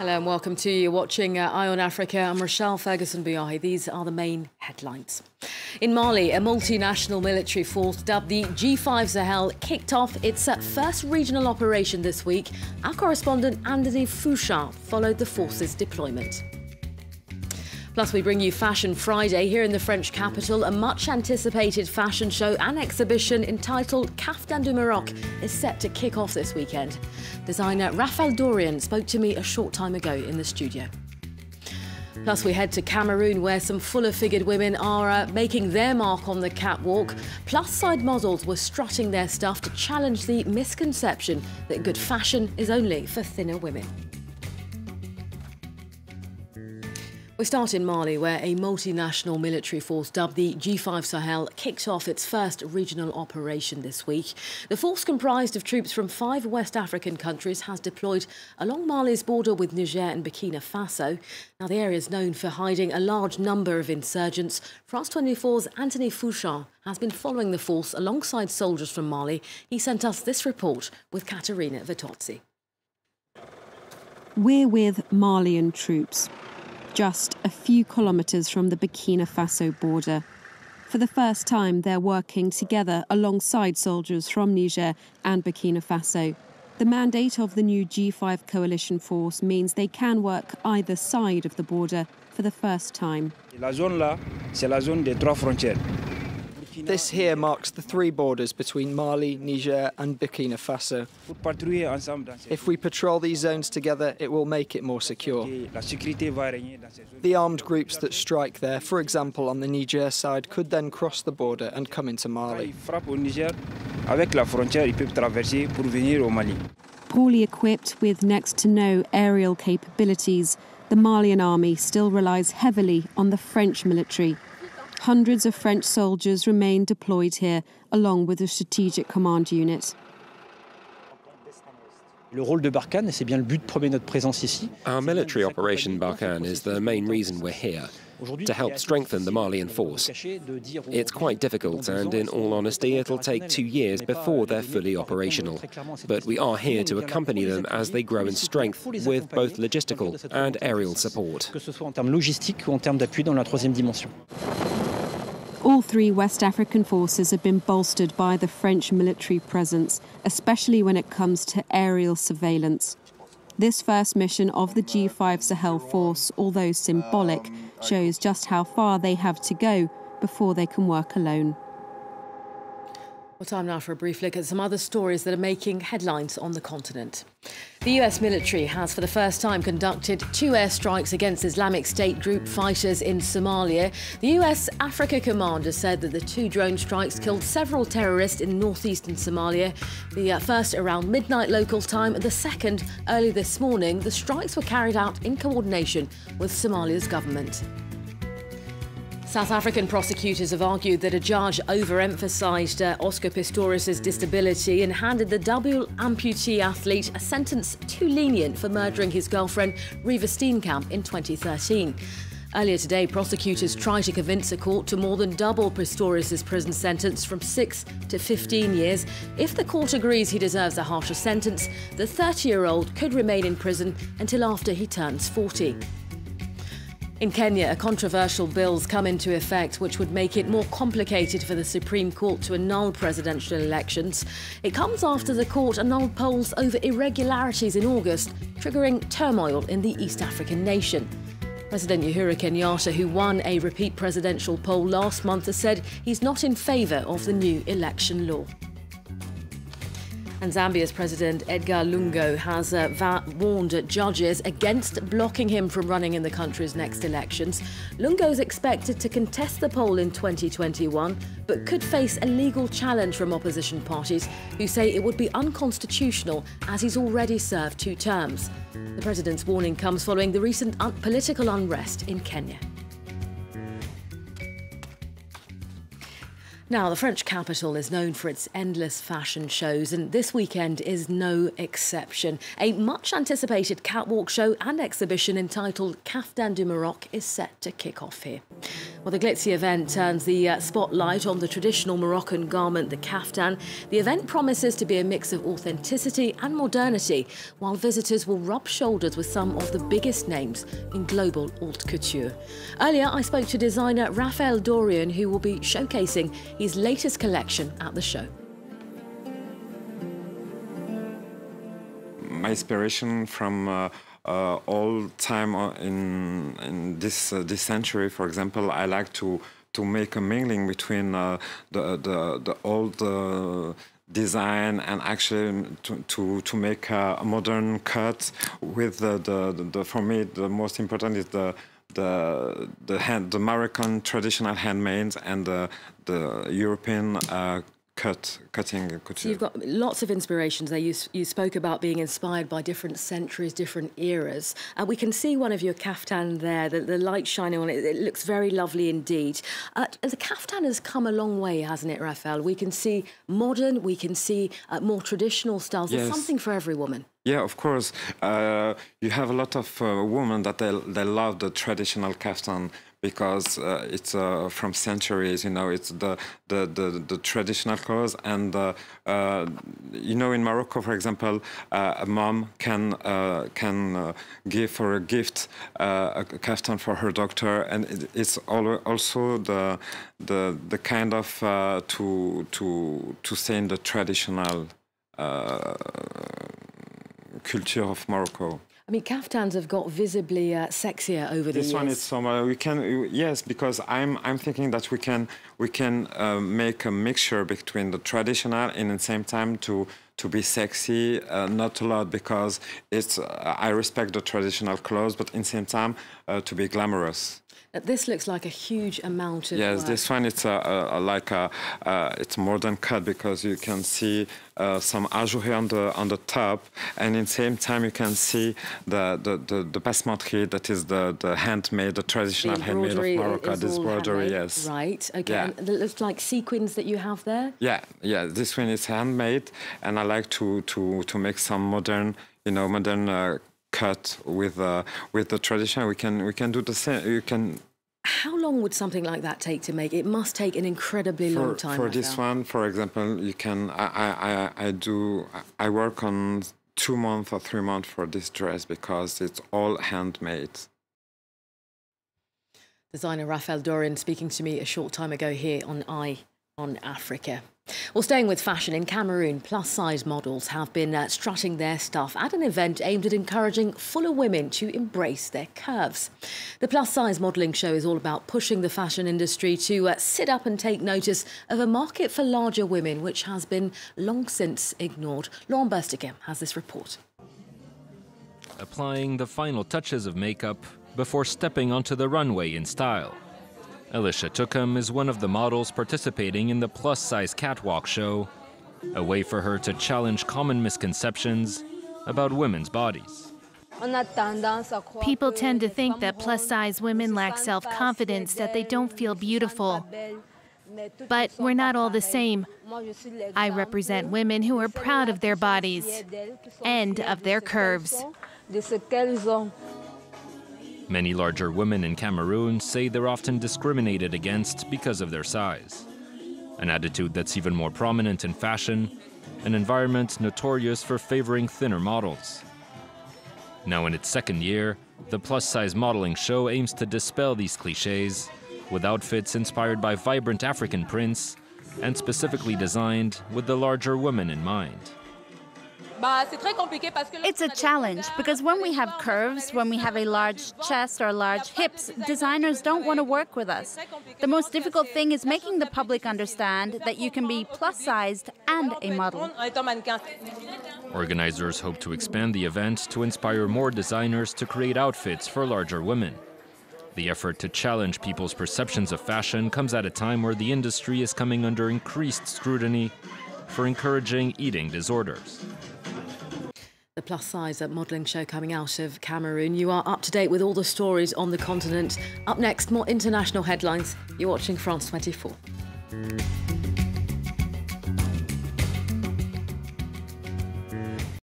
Hello and welcome to you watching Eye on Africa. I'm Rochelle Ferguson-Buyahi. These are the main headlines. In Mali, a multinational military force dubbed the G5 Sahel kicked off its first regional operation this week. Our correspondent Anthony Fouchard followed the force's deployment. Plus, we bring you Fashion Friday here in the French capital. A much-anticipated fashion show and exhibition entitled Caftan du Maroc is set to kick off this weekend. Designer Rafael Dorian spoke to me a short time ago in the studio. Plus, we head to Cameroon, where some fuller-figured women are making their mark on the catwalk. Plus-side models were strutting their stuff to challenge the misconception that good fashion is only for thinner women. We start in Mali, where a multinational military force dubbed the G5 Sahel kicked off its first regional operation this week. The force, comprised of troops from 5 West African countries, has deployed along Mali's border with Niger and Burkina Faso. Now, the area is known for hiding a large number of insurgents. France 24's Anthony Fouchard has been following the force alongside soldiers from Mali. He sent us this report with Caterina Vitozzi. We're with Malian troops, just a few kilometres from the Burkina Faso border. For the first time, they're working together alongside soldiers from Niger and Burkina Faso. The mandate of the new G5 coalition force means they can work either side of the border for the first time. La zone là, c'est la zone des 3 frontières. This here marks the 3 borders between Mali, Niger and Burkina Faso. If we patrol these zones together, it will make it more secure. The armed groups that strike there, for example on the Niger side, could then cross the border and come into Mali. Poorly equipped with next to no aerial capabilities, the Malian army still relies heavily on the French military. Hundreds of French soldiers remain deployed here, along with a strategic command unit. Our military operation Barkhane is the main reason we're here, to help strengthen the Malian force. It's quite difficult, and in all honesty, it'll take 2 years before they're fully operational. But we are here to accompany them as they grow in strength with both logistical and aerial support. All 3 West African forces have been bolstered by the French military presence, especially when it comes to aerial surveillance. This first mission of the G5 Sahel force, although symbolic, shows just how far they have to go before they can work alone. Well, time now for a brief look at some other stories that are making headlines on the continent. The US military has for the first time conducted 2 airstrikes against Islamic State group fighters in Somalia. The US Africa commander said that the 2 drone strikes killed several terrorists in northeastern Somalia. The first around midnight local time and the second early this morning. The strikes were carried out in coordination with Somalia's government. South African prosecutors have argued that a judge overemphasised Oscar Pistorius' disability and handed the double amputee athlete a sentence too lenient for murdering his girlfriend Reeva Steenkamp in 2013. Earlier today, prosecutors tried to convince a court to more than double Pistorius' prison sentence from 6 to 15 years. If the court agrees he deserves a harsher sentence, the 30-year-old could remain in prison until after he turns 40. In Kenya, a controversial bill's come into effect which would make it more complicated for the Supreme Court to annul presidential elections. It comes after the court annulled polls over irregularities in August, triggering turmoil in the East African nation. President Uhuru Kenyatta, who won a repeat presidential poll last month, has said he's not in favour of the new election law. And Zambia's President Edgar Lungu has warned judges against blocking him from running in the country's next elections. Lungu is expected to contest the poll in 2021, but could face a legal challenge from opposition parties who say it would be unconstitutional as he's already served 2 terms. The president's warning comes following the recent political unrest in Kenya. Now, the French capital is known for its endless fashion shows, and this weekend is no exception. A much-anticipated catwalk show and exhibition entitled Caftan du Maroc is set to kick off here. Well, the glitzy event turns the spotlight on the traditional Moroccan garment, the caftan. The event promises to be a mix of authenticity and modernity, while visitors will rub shoulders with some of the biggest names in global haute couture. Earlier, I spoke to designer Rafael Dorian, who will be showcasing his latest collection at the show. My inspiration from all time in this century, for example, I like to make a mingling between the old design and actually to make a modern cut with the for me the most important is the Moroccan traditional handmade and the European cutting couture. So you've got lots of inspirations there. You spoke about being inspired by different centuries, different eras. We can see one of your caftan there, the light shining on it. It looks very lovely indeed. The caftan has come a long way, hasn't it, Rafael? We can see modern, we can see more traditional styles. Yes. There's something for every woman. Yeah, of course. You have a lot of women that they love the traditional caftan because it's from centuries. You know, it's the traditional clothes, and you know, in Morocco, for example, a mom can give for a gift a caftan for her daughter, and it's also the kind of to stay in the traditional culture of Morocco. I mean, caftans have got visibly sexier over the years. This one is so we can, yes, because I'm thinking that we can make a mixture between the traditional and at the same time to be sexy, not a lot, because it's I respect the traditional clothes, but at the same time to be glamorous. This looks like a huge amount of yes, work. This one it's it's modern cut because you can see some ajouré on the top, and in the same time you can see the passementerie, that is the handmade, the traditional handmade of Morocco. This embroidery, yes. Right. Okay. Yeah. And it looks like sequins that you have there. Yeah. This one is handmade, and I like to make some modern, modern cut with the tradition. We can do the same. You can. How long would something like that take to make? It must take an incredibly long time. For this one, for example, you can. I work on 2 months or 3 months for this dress because it's all handmade. Designer Rafael Dorian speaking to me a short time ago here on Eye on Africa. Well, staying with fashion, in Cameroon, plus-size models have been strutting their stuff at an event aimed at encouraging fuller women to embrace their curves. The plus-size modelling show is all about pushing the fashion industry to sit up and take notice of a market for larger women, which has been long since ignored. Lauren Bursticker has this report. Applying the final touches of makeup before stepping onto the runway in style. Alicia Tookham is one of the models participating in the plus-size catwalk show, a way for her to challenge common misconceptions about women's bodies. People tend to think that plus-size women lack self-confidence, that they don't feel beautiful. But we're not all the same. I represent women who are proud of their bodies and of their curves. Many larger women in Cameroon say they're often discriminated against because of their size. An attitude that's even more prominent in fashion, an environment notorious for favoring thinner models. Now in its second year, the plus-size modeling show aims to dispel these cliches with outfits inspired by vibrant African prints and specifically designed with the larger woman in mind. It's a challenge because when we have curves, when we have a large chest or large hips, designers don't want to work with us. The most difficult thing is making the public understand that you can be plus-sized and a model. Organizers hope to expand the event to inspire more designers to create outfits for larger women. The effort to challenge people's perceptions of fashion comes at a time where the industry is coming under increased scrutiny for encouraging eating disorders. The plus-size modelling show coming out of Cameroon. You are up to date with all the stories on the continent. Up next, more international headlines. You're watching France 24.